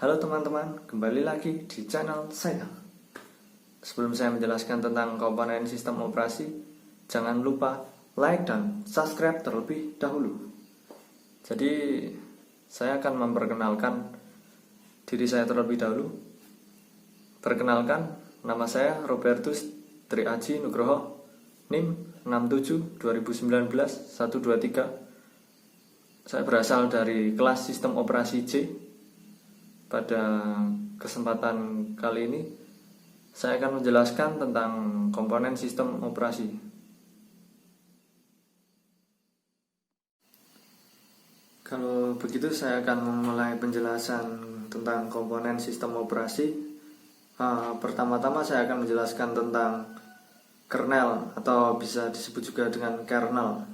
Halo teman-teman, kembali lagi di channel saya. Sebelum saya menjelaskan tentang komponen sistem operasi, jangan lupa like dan subscribe terlebih dahulu. Jadi, saya akan memperkenalkan diri saya terlebih dahulu. Perkenalkan, nama saya Robertus Tri Aji Nugroho, NIM 67-2019-123. Saya berasal dari kelas sistem operasi C. Pada kesempatan kali ini, saya akan menjelaskan tentang komponen sistem operasi. Kalau begitu, saya akan memulai penjelasan tentang komponen sistem operasi. Pertama-tama saya akan menjelaskan tentang kernel, atau bisa disebut juga dengan kernel.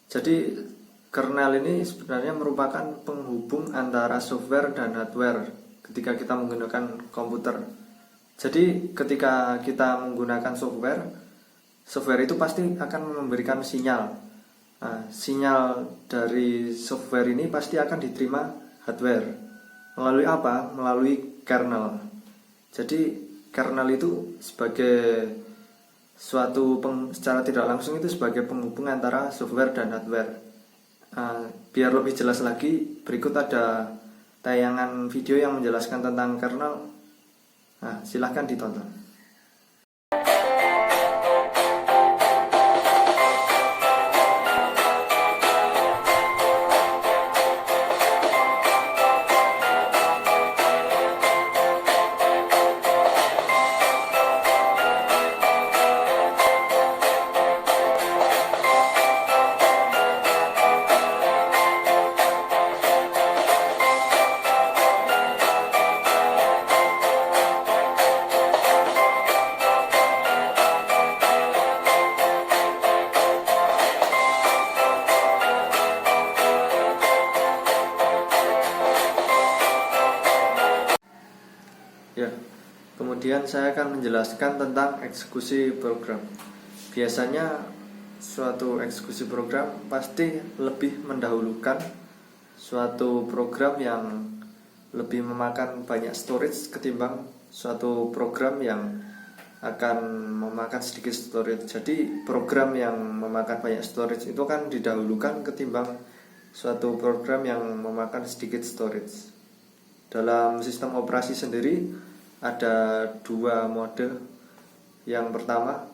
Jadi, kernel ini sebenarnya merupakan penghubung antara software dan hardware ketika kita menggunakan komputer. Jadi ketika kita menggunakan software itu pasti akan memberikan sinyal. Sinyal dari software ini pasti akan diterima hardware. Melalui apa? Melalui kernel. Jadi kernel itu sebagai secara tidak langsung itu sebagai penghubung antara software dan hardware. Biar lebih jelas lagi, berikut ada tayangan video yang menjelaskan tentang kernel. Silahkan ditonton. Kemudian saya akan menjelaskan tentang eksekusi program. Biasanya suatu eksekusi program pasti lebih mendahulukan suatu program yang lebih memakan banyak storage ketimbang suatu program yang akan memakan sedikit storage. Jadi program yang memakan banyak storage itu kan didahulukan ketimbang suatu program yang memakan sedikit storage. Dalam sistem operasi sendiri ada dua mode. Yang pertama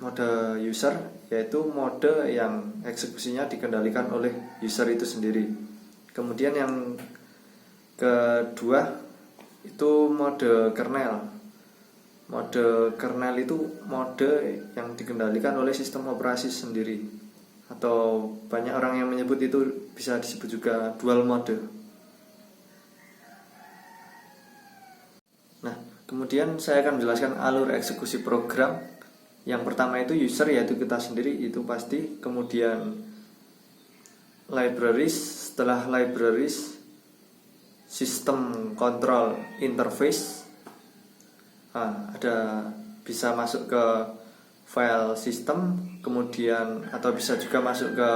mode user, yaitu mode yang eksekusinya dikendalikan oleh user itu sendiri. Kemudian yang kedua itu mode kernel. Mode kernel itu mode yang dikendalikan oleh sistem operasi sendiri, atau banyak orang yang menyebut itu bisa disebut juga dual mode. Kemudian saya akan menjelaskan alur eksekusi program. Yang pertama itu user, yaitu kita sendiri, itu pasti. Kemudian libraries, setelah libraries sistem control interface. Ada bisa masuk ke file system, kemudian atau bisa juga masuk ke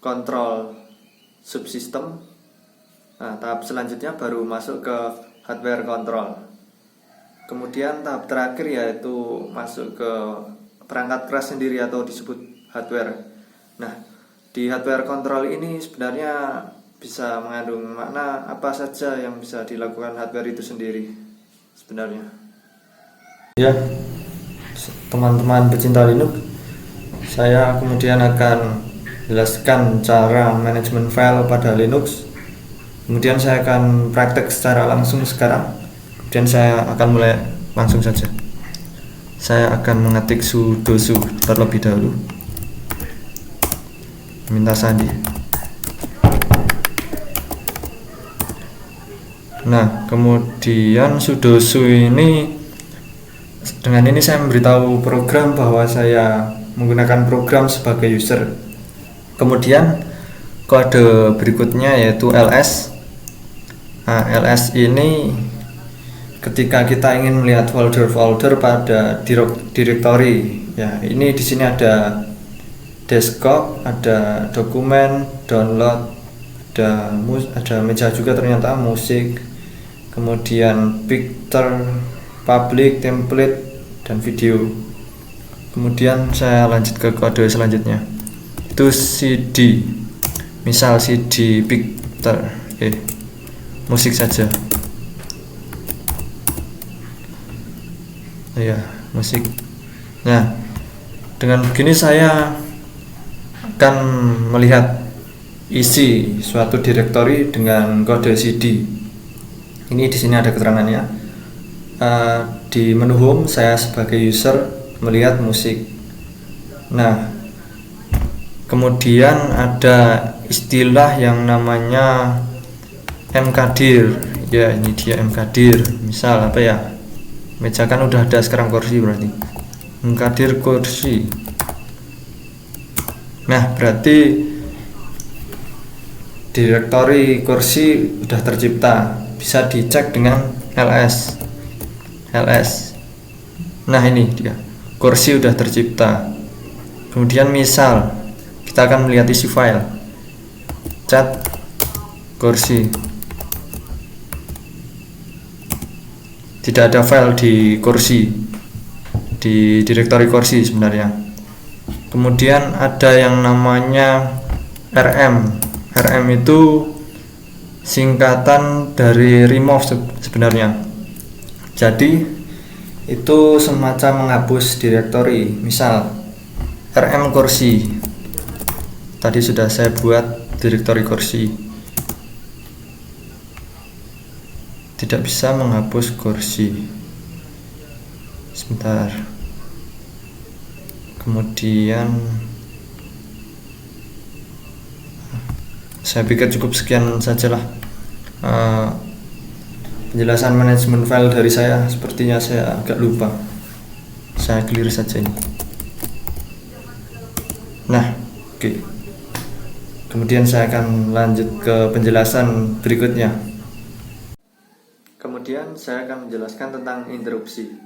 control subsystem. Tahap selanjutnya baru masuk ke hardware control. Kemudian tahap terakhir yaitu masuk ke perangkat keras sendiri atau disebut hardware. Di hardware control ini sebenarnya bisa mengandung makna apa saja yang bisa dilakukan hardware itu sendiri sebenarnya. Ya, teman-teman pecinta Linux, saya kemudian akan jelaskan cara manajemen file pada Linux. Kemudian saya akan praktek secara langsung sekarang. Dan saya akan mulai langsung saja. Saya akan mengetik sudo terlebih dahulu. Minta sandi. Kemudian sudo ini, dengan ini saya memberitahu program bahwa saya menggunakan program sebagai user. Kemudian kode berikutnya yaitu ls. Ls ini ketika kita ingin melihat folder-folder pada directory, ini di sini ada desktop, ada dokumen, download, ada meja juga ternyata, musik, kemudian picture, public, template, dan video. Kemudian saya lanjut ke kode selanjutnya, itu CD, misal CD picture, musik saja ya, musik. Nah, dengan begini saya akan melihat isi suatu direktori dengan kode CD. Ini di sini ada keterangannya. Di menu home saya sebagai user melihat musik. Nah, kemudian ada istilah yang namanya mkdir. Ya, ini dia mkdir. Misal apa ya? Meja kan udah ada, sekarang kursi berarti. Mkdir kursi. Nah, berarti direktori kursi sudah tercipta. Bisa dicek dengan ls. Nah, ini dia, kursi sudah tercipta. Kemudian misal kita akan melihat isi file, cat kursi. Tidak ada file di kursi, di direktori kursi sebenarnya. Kemudian ada yang namanya RM. RM itu singkatan dari remove sebenarnya. Jadi itu semacam menghapus direktori. Misal RM kursi, tadi sudah saya buat direktori kursi, tidak bisa menghapus kursi. Sebentar. Kemudian saya pikir cukup sekian sajalah penjelasan manajemen file dari saya. Sepertinya saya agak lupa, saya clear saja ini. Nah, oke. Kemudian saya akan lanjut ke penjelasan berikutnya. Kemudian saya akan menjelaskan tentang interupsi.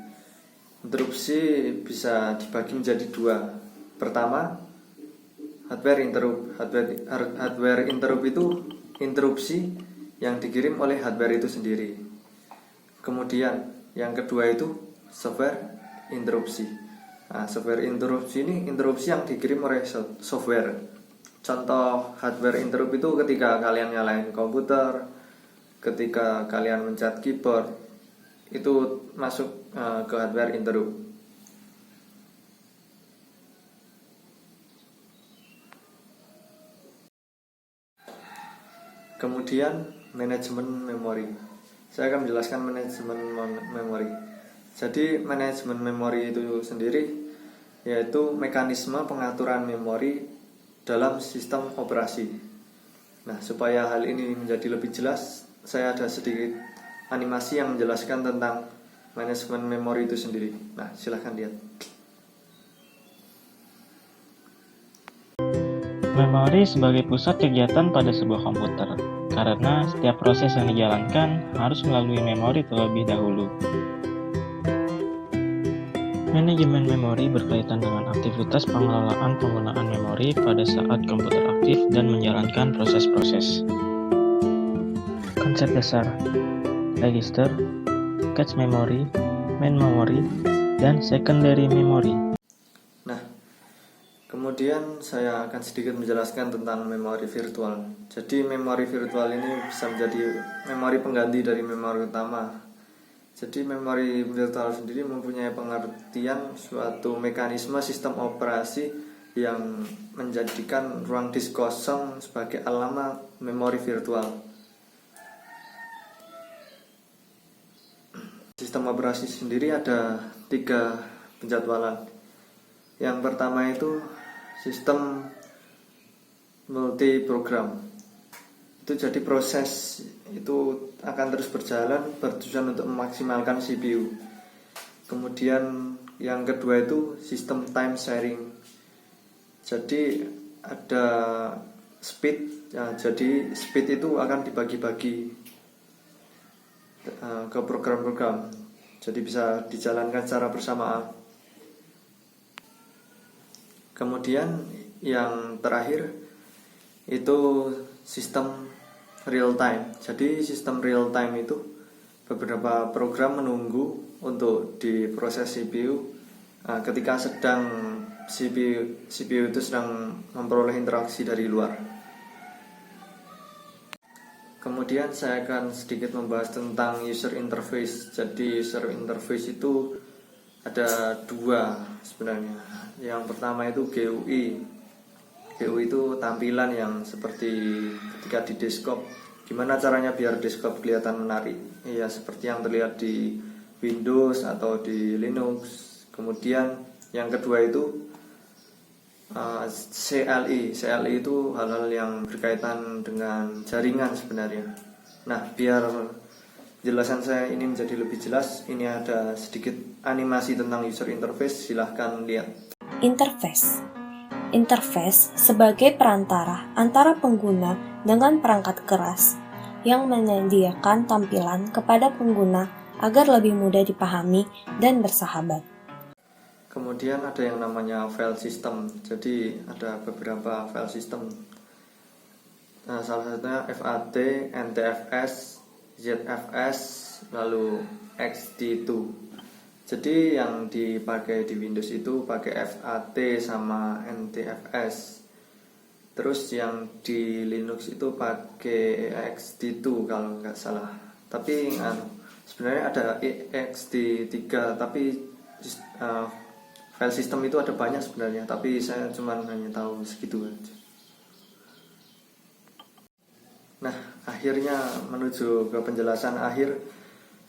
Interupsi bisa dibagi menjadi dua. Pertama, hardware interrupt. Hardware interrupt itu interupsi yang dikirim oleh hardware itu sendiri. Kemudian yang kedua itu software interupsi. Nah, software interupsi ini interupsi yang dikirim oleh software. Contoh hardware interrupt itu ketika kalian nyalain komputer, ketika kalian mencet keyboard, itu masuk ke hardware interrupt. Kemudian manajemen memori. Saya akan menjelaskan manajemen memori. Jadi manajemen memori itu sendiri yaitu mekanisme pengaturan memori dalam sistem operasi. Nah, supaya hal ini menjadi lebih jelas, saya ada sedikit animasi yang menjelaskan tentang manajemen memori itu sendiri. Nah, silahkan lihat. Memori sebagai pusat kegiatan pada sebuah komputer, karena setiap proses yang dijalankan harus melalui memori terlebih dahulu. Manajemen memori berkaitan dengan aktivitas pengelolaan penggunaan memori pada saat komputer aktif dan menjalankan proses-proses. Konsep dasar: register, cache memory, main memory, dan secondary memory. Nah, kemudian saya akan sedikit menjelaskan tentang memori virtual. Jadi memori virtual ini bisa menjadi memori pengganti dari memori utama. Jadi memori virtual sendiri mempunyai pengertian suatu mekanisme sistem operasi yang menjadikan ruang disk kosong sebagai alamat memori virtual. Sistem operasi sendiri ada 3 penjadwalan. Yang pertama itu sistem multiprogram. Itu jadi proses itu akan terus berjalan bertujuan untuk memaksimalkan CPU. Kemudian yang kedua itu sistem time sharing. Jadi ada speed. Ya, jadi speed itu akan dibagi-bagi ke program-program, jadi bisa dijalankan secara bersamaan. Kemudian yang terakhir itu sistem real time. Jadi sistem real time itu beberapa program menunggu untuk diproses CPU ketika CPU itu sedang memperoleh interaksi dari luar. Kemudian saya akan sedikit membahas tentang user interface. Jadi user interface itu ada dua sebenarnya. Yang pertama itu GUI. GUI itu tampilan yang seperti ketika di desktop. Gimana caranya biar desktop kelihatan menarik? Ya seperti yang terlihat di Windows atau di Linux. Kemudian yang kedua itu CLI. CLI itu hal-hal yang berkaitan dengan jaringan sebenarnya. Nah, biar jelasan saya ini menjadi lebih jelas, ini ada sedikit animasi tentang user interface, silahkan lihat. Interface sebagai perantara antara pengguna dengan perangkat keras yang menyediakan tampilan kepada pengguna agar lebih mudah dipahami dan bersahabat. Kemudian ada yang namanya file system. Jadi ada beberapa file system. Nah, salah satunya FAT, NTFS, ZFS, lalu XT2. Jadi yang dipakai di Windows itu pakai FAT sama NTFS. Terus yang di Linux itu pakai XT2 kalau nggak salah. Tapi sebenarnya ada XT3, tapi file system itu ada banyak sebenarnya, tapi saya cuma hanya tahu segitu aja. Nah, akhirnya menuju ke penjelasan akhir,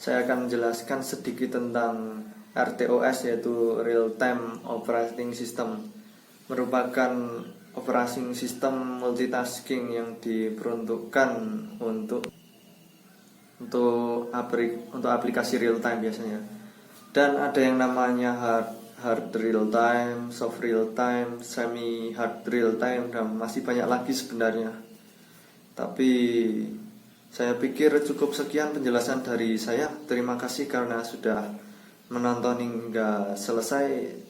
saya akan menjelaskan sedikit tentang RTOS, yaitu Real Time Operating System. Merupakan operating system multitasking yang diperuntukkan untuk aplikasi real time biasanya. Dan ada yang namanya hard real time, soft real time, semi hard real time, dan masih banyak lagi sebenarnya. Tapi saya pikir cukup sekian penjelasan dari saya. Terima kasih karena sudah menonton hingga selesai.